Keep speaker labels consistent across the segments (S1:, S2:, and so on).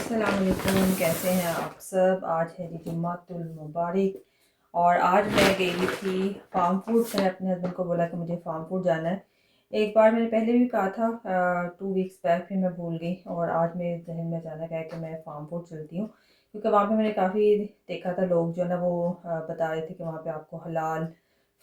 S1: अस्सलाम वालेकुम, कैसे हैं आप सब। आज है जी जुम्मतुल मुबारक और आज मैं गई थी फार्म फूड से। अपने हस्बैंड को बोला कि मुझे फार्म फूड जाना है। एक बार मैंने पहले भी कहा था 2 वीक्स बैक, फिर मैं भूल गई और आज मेरे जहन में अचानक है कि मैं फार्म फूड चलती हूँ, क्योंकि वहाँ पे मैंने काफ़ी देखा था लोग जो है ना वो बता रहे थे कि वहाँ पे आपको हलाल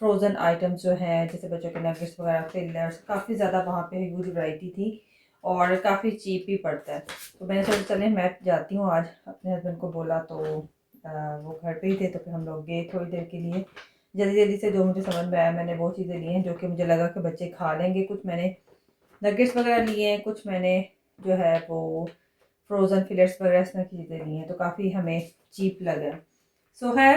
S1: फ्रोज़न आइटम्स जो हैं जैसे बच्चों के नगेट्स वगैरह, फिलर्स, काफ़ी ज़्यादा वहाँ पे ह्यूज वैरायटी थी और काफ़ी चीप भी पड़ता है। तो मैंने सोचा चलें मैं जाती हूँ आज। अपने हस्बैंड को बोला तो वो घर पे ही थे, तो फिर हम लोग गए थोड़ी देर के लिए। जल्दी जल्दी से जो मुझे समझ में आया मैंने वो चीज़ें ली हैं जो कि मुझे लगा कि बच्चे खा लेंगे। कुछ मैंने नगेट्स वगैरह लिए हैं, कुछ मैंने जो है वो फ्रोज़न फिलेट्स वगैरह इस तरह की चीज़ें ली हैं, तो काफ़ी हमें चीप लगा। सो है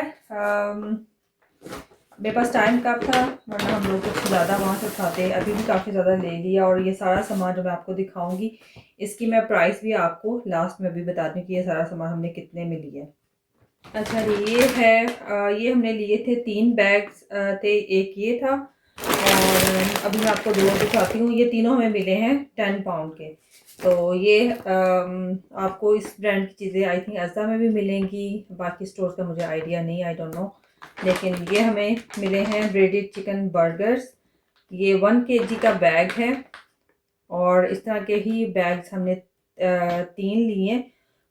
S1: मेरे पास टाइम कब था, वरना हम लोग कुछ ज़्यादा वहाँ से खाते। अभी भी काफ़ी ज़्यादा ले लिया और ये सारा सामान जो मैं आपको दिखाऊंगी इसकी मैं प्राइस भी आपको लास्ट में भी बता दूँ कि ये सारा सामान हमने कितने में लिया है। अच्छा जी, ये है ये हमने लिए थे 3 बैग्स थे, एक ये था और अभी मैं आपको 2 दिखाती हूँ। ये तीनों हमें मिले हैं 10 पाउंड के। तो ये आपको इस ब्रांड की चीज़ें आई थिंक अज़ा में भी मिलेंगी, बाकी स्टोर्स का मुझे आइडिया नहीं, आई डोंट नो। लेकिन ये हमें मिले हैं ब्रेडेड चिकन बर्गर्स। ये 1 kg का बैग है और इस तरह के ही बैग्स हमने 3 लिए।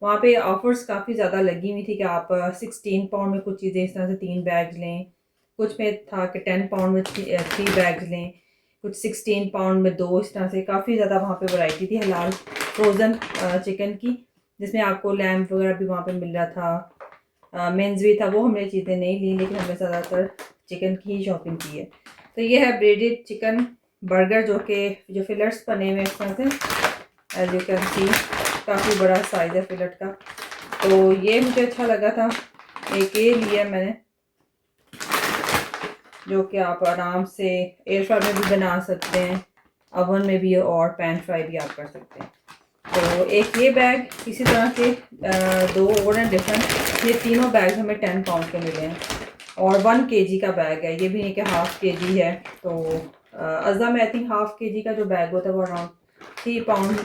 S1: वहाँ पे ऑफर्स काफ़ी ज़्यादा लगी हुई थी कि आप 16 पाउंड में कुछ चीज़ें इस तरह से 3 बैग्स लें, कुछ में था कि 10 पाउंड में 3 बैग्स लें, कुछ 16 पाउंड में 2, इस तरह से काफ़ी ज़्यादा वहाँ पे वैरायटी थी हलाल फ्रोज़न चिकन की, जिसमें आपको लैम्प वगैरह भी वहाँ पे मिल रहा था, मेन्स भी था। वो हमने चीज़ें नहीं ली, लेकिन हमने ज़्यादातर चिकन की ही शॉपिंग की है। तो ये है ब्रेडेड चिकन बर्गर जो फिलर्स बने हुए इस तरह से, एज यू कैन सी काफ़ी बड़ा साइज़ है फिलट का। तो ये मुझे अच्छा लगा था। एक ये लिया मैंने जो कि आप आराम से एयर फ्रायर में भी बना सकते हैं, अवन में भी और पैन फ्राई भी आप कर सकते हैं। तो एक ये बैग, इसी तरह के 2 और हैं डिफरेंट। ये तीनों बैग हमें 10 पाउंड के मिले हैं और 1 kg का बैग है, ये भी नहीं कि ½ kg है। तो अज़ा में आई थिंक ½ kg का जो बैग होता है वो अराउंड 3 पाउंड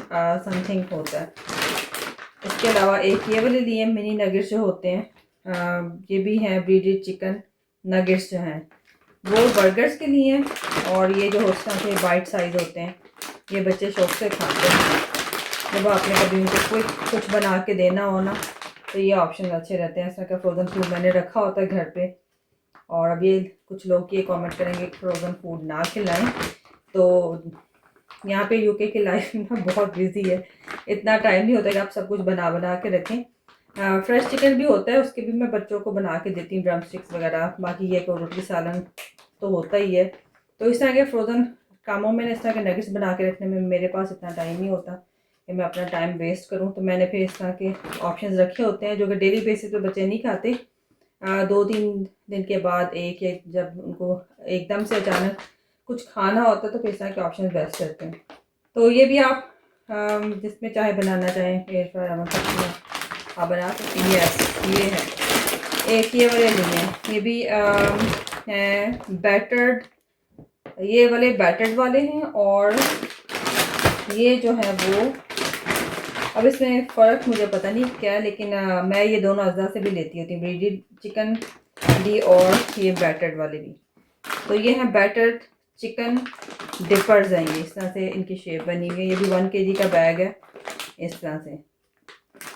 S1: समथिंग होता है। इसके अलावा एक ये वाले लिए मिनी नगेट्स जो होते हैं, ये भी हैं ब्रीडेड चिकन नगेट्स जो हैं वो बर्गर्स के लिए हैं। और ये जो होता है बाइट साइज़ होते हैं, ये बच्चे शौक से खाते हैं। जब आपने कभी उनको कुछ बना के देना हो ना, तो ये ऑप्शन अच्छे रहते हैं। इस तरह का फ्रोज़न फूड मैंने रखा होता है घर पे। और अब ये कुछ लोग ये कमेंट करेंगे कि फ्रोज़न फूड ना खिलाएं, तो यहाँ पे यूके की लाइफ ना बहुत बिजी है, इतना टाइम नहीं होता कि आप सब कुछ बना बना के रखें। फ्रेश चिकन भी होता है, उसके भी मैं बच्चों को बना के देती हूँ, ड्रम स्टिक्स वगैरह। बाकी ये रोटी सालन तो होता ही है। तो इस तरह के फ्रोज़न कामों में इस तरह के नगेट्स बना के रखने में मेरे पास इतना टाइम नहीं होता कि मैं अपना टाइम वेस्ट करूं। तो मैंने फिर इस तरह के ऑप्शंस रखे होते हैं जो कि डेली बेसिस पे बच्चे नहीं खाते। 2-3 दिन के बाद एक जब उनको एकदम से अचानक कुछ खाना होता है तो फिर इस तरह के ऑप्शन बेस्ट रहते हैं। तो ये भी आप जिसमें चाहे बनाना चाहें, एयर फ्रायर आप बना सकते हैं। ये है एक ये वाले नहीं है, ये भी हैं बैटर्ड, ये वाले बैटर्ड वाले हैं। और ये जो है वो, अब इसमें फ़र्क मुझे पता नहीं क्या है, लेकिन मैं ये दोनों अज़ा से भी लेती होती हूँ, ब्रीडेड चिकन भी और ये बैटर्ड वाले भी। तो ये हैं बैटर्ड चिकन डिपर्स हैं, ये इस तरह से इनकी शेप बनी हुई है। ये भी 1 kg का बैग है इस तरह से।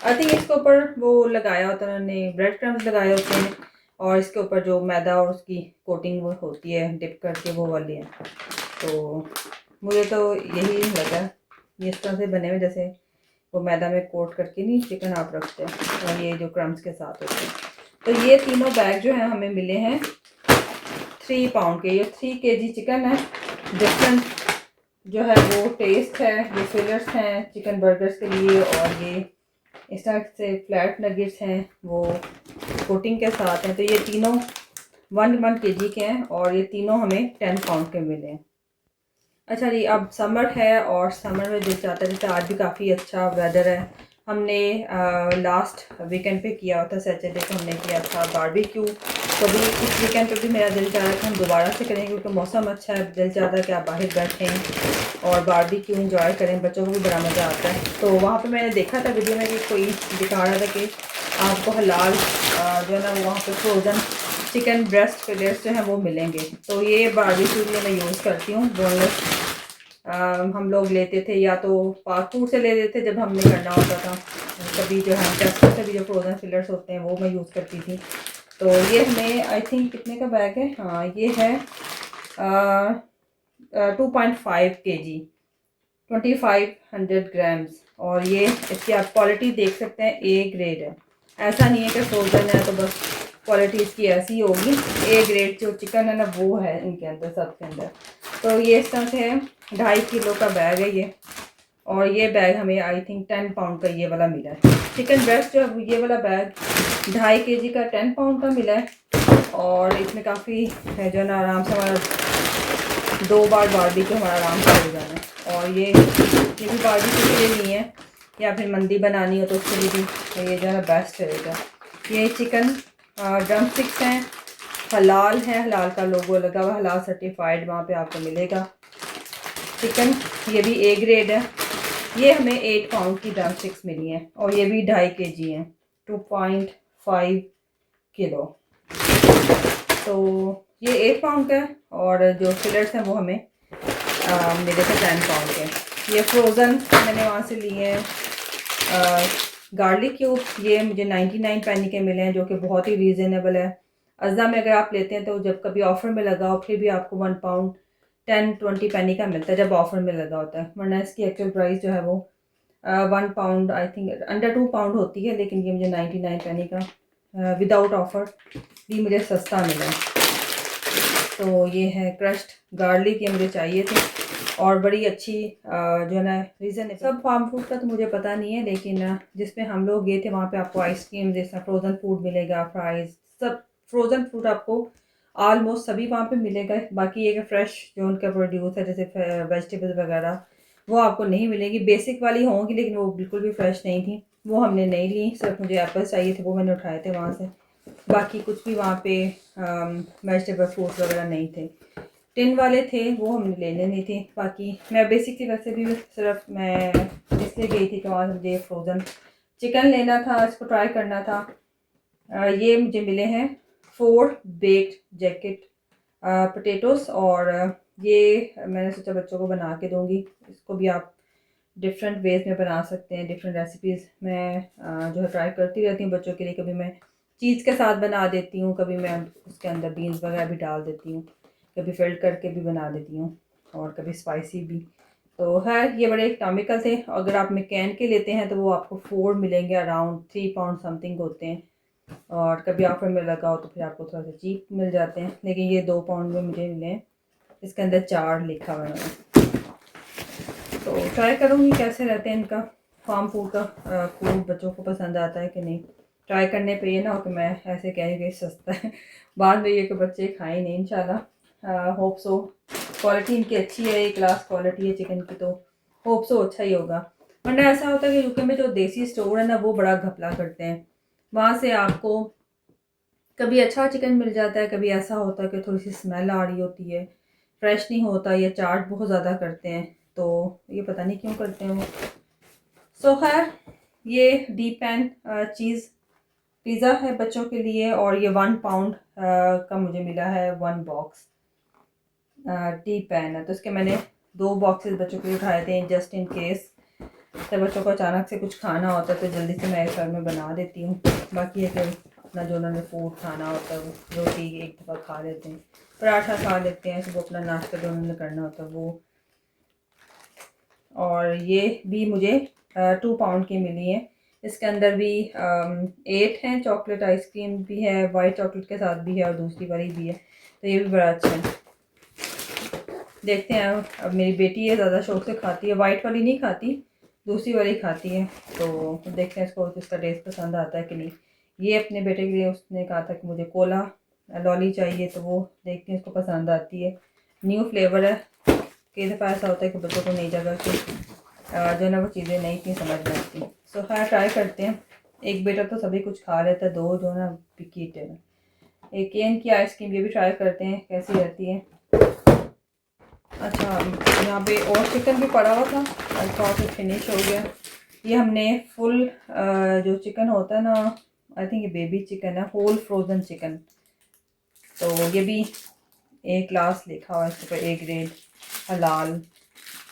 S1: आई थिंक इसके ऊपर वो लगाया होता है उन्होंने, ब्रेड क्रम्स लगाए होते हैं और इसके ऊपर जो मैदा और उसकी कोटिंग वो होती है डिप करके, वो वाली है। तो मुझे तो यही लगा, ये इस तरह से बने हुए जैसे वो मैदा में कोट करके नहीं चिकन आप रखते हैं, और ये जो क्रम्स के साथ होते हैं। तो ये तीनों बैग जो हैं हमें मिले हैं 3 पाउंड के। ये 3 kg चिकन है। डिफरेंट जो है वो टेस्ट है, ये फिलर्स हैं चिकन बर्गर्स के लिए, और ये इस तरह से फ्लैट नगेट्स हैं वो कोटिंग के साथ हैं। तो ये तीनों 1 kg के हैं और ये तीनों हमें 10 पाउंड के मिले हैं। अच्छा जी, अब समर है और समर में दिल चाहता है, जैसे आज भी काफ़ी अच्छा वेदर है, हमने लास्ट वीकेंड पे किया था, सैटरडे को हमने किया था बारबेक्यू। तो भी इस वीकेंड पे भी मेरा दिल चाह रहा है कि हम दोबारा से करें, क्योंकि मौसम अच्छा है। दिल चाहता है कि आप बाहर बैठें और बारबेक्यू एंजॉय करें, बच्चों को भी बड़ा मज़ा आता है। तो वहाँ पे मैंने देखा था वीडियो में कि कोई दिखा रहा था कि आपको हलाल जो है ना वो वहाँ पे फ्रोज़न चिकन ब्रेस्ट फिलेट्स जो हैं वो मिलेंगे। तो ये बारबेक्यू के लिए मैं यूज़ करती हूँ। बोनलेस हम लोग लेते थे या तो फास्ट फूड से ले लेते थे जब हमने करना होता था, कभी जो है टेस्को से भी जो फ्रोज़न फिलर्स होते हैं वो मैं यूज़ करती थी। तो ये हमें आई थिंक कितने का बैग है, हाँ ये है 2.5 kg 2500 ग्राम्स। और ये इसकी आप क्वालिटी देख सकते हैं, ए ग्रेड है। ऐसा नहीं है कि फ्रोज़न है तो बस क्वालिटी इसकी ऐसी होगी। ए ग्रेड जो चिकन है ना वो है इनके अंदर, सबके अंदर। तो ये इस तरह से है, 2.5 किलो का बैग है ये। और ये बैग हमें आई थिंक 10 पाउंड का ये वाला मिला है। चिकन ब्रेस्ट जो है ये वाला बैग 2.5 kg का 10 पाउंड का मिला है। और इसमें काफ़ी है जो है ना, आराम से हमारा 2 बार बारबेक्यू हमारा आराम से हो जाना है। और ये भी बारबेक्यू के लिए नहीं है, या फिर मंदी बनानी हो तो उसके लिए भी तो ये जो है ना बेस्ट रहेगा। ये चिकन ड्रम स्टिक्स हैं, हलाल है, हलाल का लोगो लगा हुआ, हलाल सर्टिफाइड वहाँ पे आपको मिलेगा। चिकन ये भी ए ग्रेड है। ये हमें 8 पाउंड की ड्रम स्टिक्स मिली हैं और ये भी 2.5 kg हैं, 2.5 किलो। तो ये 8 पाउंड का है और जो फिलर्स हैं वो हमें मिले थे 10 पाउंड के। ये फ्रोज़न मैंने वहाँ से लिए हैं गार्लिक क्यूब, ये मुझे 99 पैनी के मिले हैं, जो कि बहुत ही रीज़नेबल है। अज़ा में अगर आप लेते हैं तो जब कभी ऑफ़र में लगा हो फिर भी आपको 1 पाउंड 10-20 पैनी का मिलता है जब ऑफ़र में लगा होता है, वरना इसकी एक्चुअल प्राइस जो है वो 1 pound I think under 2 pound होती है। लेकिन ये मुझे 99 पैनी का विदाउट ऑफ़र भी मुझे सस्ता मिला है। तो ये है क्रश्ड गार्लिक, ये मुझे चाहिए थे और बड़ी अच्छी जो है ना रीज़न है। सब फार्म फूड का तो मुझे पता नहीं है, लेकिन जिसमें हम लोग गए थे वहाँ पे आपको आइसक्रीम जैसा फ्रोज़न फूड मिलेगा, फ्राइज़, सब फ्रोज़न फूड आपको ऑलमोस्ट सभी वहाँ पे मिलेगा। बाकी ये कि फ़्रेश जो उनका प्रोड्यूस है जैसे वेजिटेबल्स वगैरह वो आपको नहीं मिलेगी। बेसिक वाली होंगी लेकिन वो बिल्कुल भी फ्रेश नहीं थी, वो हमने नहीं ली। सिर्फ मुझे एप्पल्स चाहिए थे, वो मैंने उठाए थे वहाँ से। बाकी कुछ भी वहाँ पे वेजिटेबल फ्रूट्स वगैरह नहीं थे। टिन वाले थे वो हमने लेने नहीं थे। बाकी मैं बेसिकली वैसे भी सिर्फ मैं इसलिए गई थी कि वहाँ मुझे फ्रोज़न चिकन लेना था, इसको ट्राई करना था। ये मुझे मिले हैं 4 बेक्ड जैकेट पोटैटोज़ और ये मैंने सोचा बच्चों को बना के दूँगी। इसको भी आप डिफरेंट वेज में बना सकते हैं, डिफरेंट रेसिपीज़ मैं जो है ट्राई करती रहती हूँ बच्चों के लिए। कभी मैं चीज़ के साथ बना देती हूँ, कभी मैं उसके अंदर बीन्स वगैरह भी डाल देती हूँ, कभी फिल्ड करके भी बना देती हूँ और कभी स्पाइसी भी। तो है ये बड़े इकनॉमिकल थे। अगर आप मैकैन के लेते हैं तो वो आपको 4 मिलेंगे, अराउंड 3 पाउंड समथिंग होते हैं। और कभी ऑफर में लगा हो तो फिर आपको थोड़ा सा चीप मिल जाते हैं, लेकिन ये 2 पाउंड में मुझे मिले हैं। इसके अंदर 4 लिखा हुआ है। तो ट्राई करूँगी कैसे रहते हैं इनका फार्म फूड का फूड, बच्चों को पसंद आता है कि नहीं। ट्राई करने पे ये ना हो कि मैं ऐसे कह रही कि सस्ता है बाद में ये कि बच्चे खाएं नहीं। इंशाल्लाह होप सो क्वालिटी इनकी अच्छी है, एक क्लास क्वालिटी है चिकन की, तो होप सो अच्छा ही होगा। वरना ऐसा होता है कि यूके में जो देसी स्टोर है ना वो बड़ा घपला करते हैं। वहाँ से आपको कभी अच्छा चिकन मिल जाता है, कभी ऐसा होता है कि थोड़ी सी स्मेल आ रही होती है, फ्रेश नहीं होता, या चार्ज बहुत ज़्यादा करते हैं। तो ये पता नहीं क्यों करते हैं वो। सो खैर ये डीप पैन चीज़ पिज़्ज़ा है बच्चों के लिए और ये 1 पाउंड का मुझे मिला है 1 बॉक्स डीप पैन है। तो इसके मैंने 2 बॉक्सेस बच्चों के लिए उठाए थे जस्ट इन केस तो बच्चों को अचानक से कुछ खाना होता है तो जल्दी से मैं घर में बना देती हूँ। बाकी है कि अपना जो उन्होंने फूड खाना होता है वो रोटी एक दफ़ा खा लेते हैं, पराठा खा लेते हैं, सुबह अपना नाश्ता जो उन्होंने करना होता है वो। और ये भी मुझे 2 पाउंड की मिली है। इसके अंदर भी 8 हैं, चॉकलेट आइसक्रीम भी है, वाइट चॉकलेट के साथ भी है और दूसरी वाली भी है। तो ये भी बड़ा अच्छा है। देखते हैं अब मेरी बेटी है ज़्यादा शौक से खाती है, वाइट वाली नहीं खाती, दूसरी वाली खाती है। तो देखते हैं इसको इसका टेस्ट पसंद आता है कि नहीं। ये अपने बेटे के लिए उसने कहा था कि मुझे कोला लॉली चाहिए, तो वो देखते हैं इसको पसंद आती है। न्यू फ्लेवर है, कई दफ़ा ऐसा होता है कि बच्चों को नई जगह के जो ना वो चीज़ें नहीं थी समझ में आती। सो खैर ट्राई करते हैं। एक बेटा तो सभी कुछ खा लेता है, दो जो ना पिकी ईटर है। एक ये इनकी आइसक्रीम, ये भी ट्राई करते हैं कैसी रहती है। अच्छा, यहाँ पे और चिकन भी पड़ा हुआ था, आई थॉट इट फिनिश हो गया। ये हमने फुल जो चिकन होता है ना, आई थिंक ये बेबी चिकन है, होल फ्रोज़न चिकन। तो ये भी ए क्लास लिखा हुआ है इसके ऊपर, ए ग्रेड हलाल।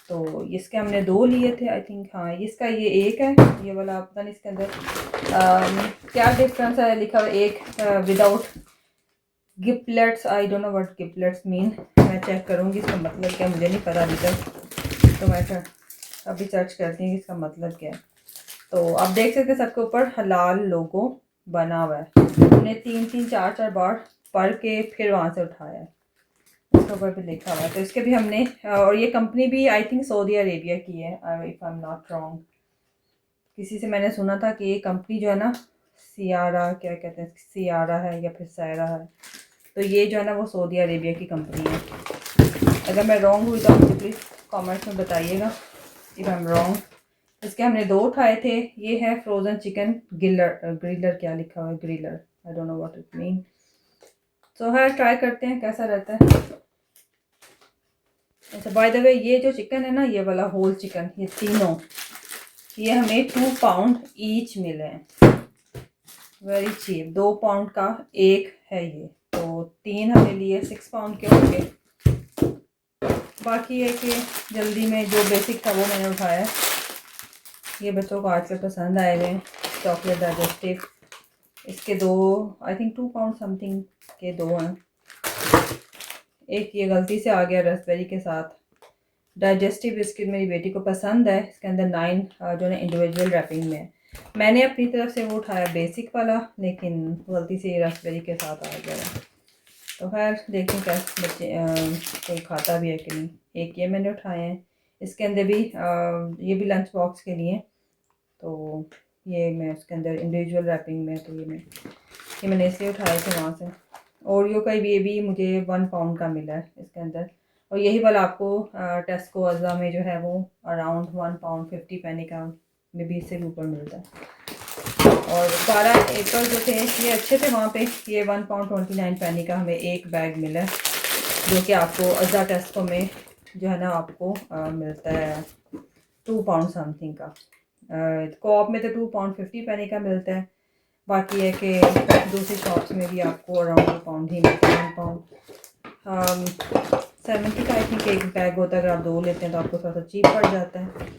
S1: तो इसके हमने 2 लिए थे आई थिंक। हाँ, इसका ये एक है, ये वाला पता नहीं इसके अंदर क्या डिफरेंस है। लिखा हुआ एक without giblets, I don't know what giblets mean. मैं चेक करूँगी इसका मतलब क्या, मुझे नहीं पता अभी तक। तो मैं अभी सर्च करती हूँ कि इसका मतलब क्या है। तो आप देख सकते हैं सबके ऊपर हलाल लोगो बना हुआ है। हमने 3-3 4-4 बार पढ़ के फिर वहाँ से उठाया है, इसके ऊपर भी लिखा हुआ है। तो इसके भी हमने, और ये कंपनी भी आई थिंक सऊदी अरेबिया की है, if I am not wrong. किसी से मैंने सुना था कि ये कंपनी जो है ना, सियारा क्या कहते हैं, सियारा है या फिर सायरा है, तो ये जो है ना वो सऊदी अरेबिया की कंपनी है। अगर मैं रॉन्ग हुई तो आप मुझे प्लीज़ कमेंट्स में बताइएगा इफ़ आई एम रॉन्ग। इसके हमने 2 उठाए थे। ये है फ्रोज़न चिकन ग्रिलर क्या लिखा हुआ है, griller, I don't know what it mean. तो है ट्राई करते हैं कैसा रहता है। अच्छा, बाय द वे ये जो चिकन है ना, ये वाला होल चिकन, ये तीनों, ये हमें 2 पाउंड ईच मिले हैं, वेरी चीप। 2 पाउंड का एक है ये, तो 3 हमने लिए, 6 पाउंड के होंगे। बाकी है कि जल्दी में जो बेसिक था वो मैंने उठाया। ये बच्चों को आजकल पसंद आए हुए हैं, चॉकलेट डाइजेस्टिव। इसके 2 आई थिंक 2 पाउंड समथिंग के 2 हैं। एक ये गलती से आ गया रास्पबेरी के साथ। डाइजेस्टिव बिस्किट मेरी बेटी को पसंद है, इसके अंदर 9 जो है इंडिविजुअल रैपिंग में है। मैंने अपनी तरफ से वो उठाया बेसिक वाला, लेकिन गलती से ये रास्पबेरी के साथ आ गया। तो खैर देखें क्या बच्चे कोई खाता भी है कि नहीं। एक ये मैंने उठाए हैं, इसके अंदर भी ये भी लंच बॉक्स के लिए। तो ये मैं उसके अंदर इंडिविजुअल रैपिंग में, तो ये मैंने इसलिए उठाए थे वहाँ से। ओरियो का ये भी मुझे 1 पाउंड का मिला है इसके अंदर। और यही वाला आपको टेस्को अज़ा में जो है वो अराउंड 1 पाउंड 50 पैसे का में भी इससे भी ऊपर मिलता है। और 12 एप्पल जो थे ये अच्छे थे वहाँ पे। ये 1 पाउंड 29 पैसे का हमें एक बैग मिला है, जो कि आपको अज़ा टेस्को में जो है ना आपको मिलता है 2 पाउंड समथिंग का। कोऑप में तो 2 पाउंड 50 पैसे का मिलता है। बाकी है कि दूसरी शॉप्स में भी आपको अराउंड 2 पाउंड ही मिलता है, 1 पाउंड 70 का आई थिंक एक बैग होता है। अगर आप 2 लेते हैं तो आपको थोड़ा सा चीप पड़ जाता है।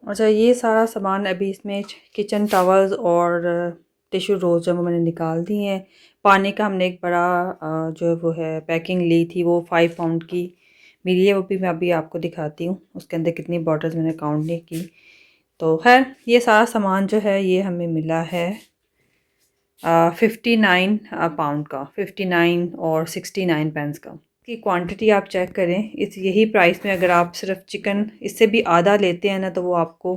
S1: अच्छा, ये सारा सामान अभी इसमें किचन टॉवल्स और टिश्यू रोल्स जो मैंने निकाल दिए हैं। पानी का हमने एक बड़ा जो है वो है पैकिंग ली थी, वो 5 पाउंड की मिली है। वो भी मैं अभी आपको दिखाती हूँ, उसके अंदर कितनी बॉटल्स मैंने काउंट नहीं की। तो खैर ये सारा सामान जो है ये हमें मिला है 59 पाउंड का, 59 और 69 पेंस का। की क्वांटिटी आप चेक करें, इस यही प्राइस में अगर आप सिर्फ चिकन इससे भी आधा लेते हैं ना, तो वो आपको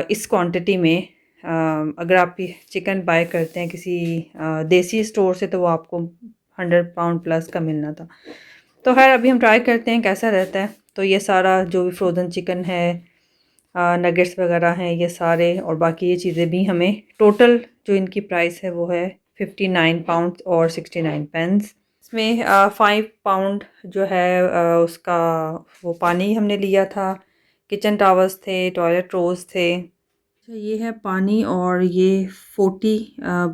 S1: इस क्वांटिटी में अगर आप चिकन बाय करते हैं किसी देसी स्टोर से, तो वो आपको 100 पाउंड प्लस का मिलना था। तो खैर अभी हम ट्राई करते हैं कैसा रहता है। तो ये सारा जो भी फ्रोज़न चिकन है, नगेट्स वगैरह हैं ये सारे, और बाकी ये चीज़ें भी हमें टोटल जो इनकी प्राइस है वो है 59 पाउंड और 69 पेंस। इसमें 5 पाउंड जो है उसका वो पानी हमने लिया था, किचन टॉवल्स थे, टॉयलेट रोल्स थे। अच्छा, ये है पानी, और ये 40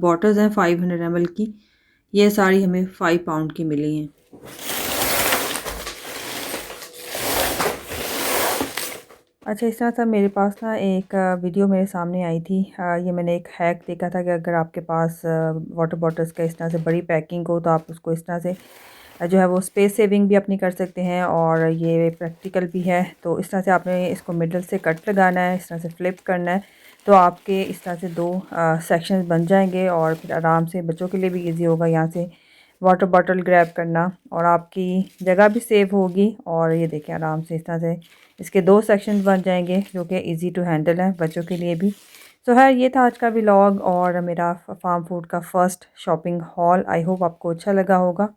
S1: बॉटल्स हैं 500 ml की। ये सारी हमें 5 पाउंड की मिली हैं। अच्छा, इस तरह से मेरे पास ना एक वीडियो मेरे सामने आई थी। ये मैंने एक हैक देखा था कि अगर आपके पास वाटर बॉटल्स का इस तरह से बड़ी पैकिंग हो, तो आप उसको इस तरह से जो है वो स्पेस सेविंग भी अपनी कर सकते हैं, और ये प्रैक्टिकल भी है। तो इस तरह से आपने इसको मिडल से कट लगाना है, इस तरह से फ्लिप करना है, तो आपके इस तरह से 2 सेक्शंस बन जाएंगे, और फिर आराम से बच्चों के लिए भी इजी होगा यहाँ से वाटर बॉटल ग्रैब करना, और आपकी जगह भी सेव होगी। और ये देखें आराम से इस तरह से इसके 2 सेक्शन बन जाएंगे, जो कि इजी टू हैंडल है बच्चों के लिए भी। सो है, ये था आज का व्लॉग और मेरा फार्म फूड का first shopping hall. I hope आपको अच्छा लगा होगा।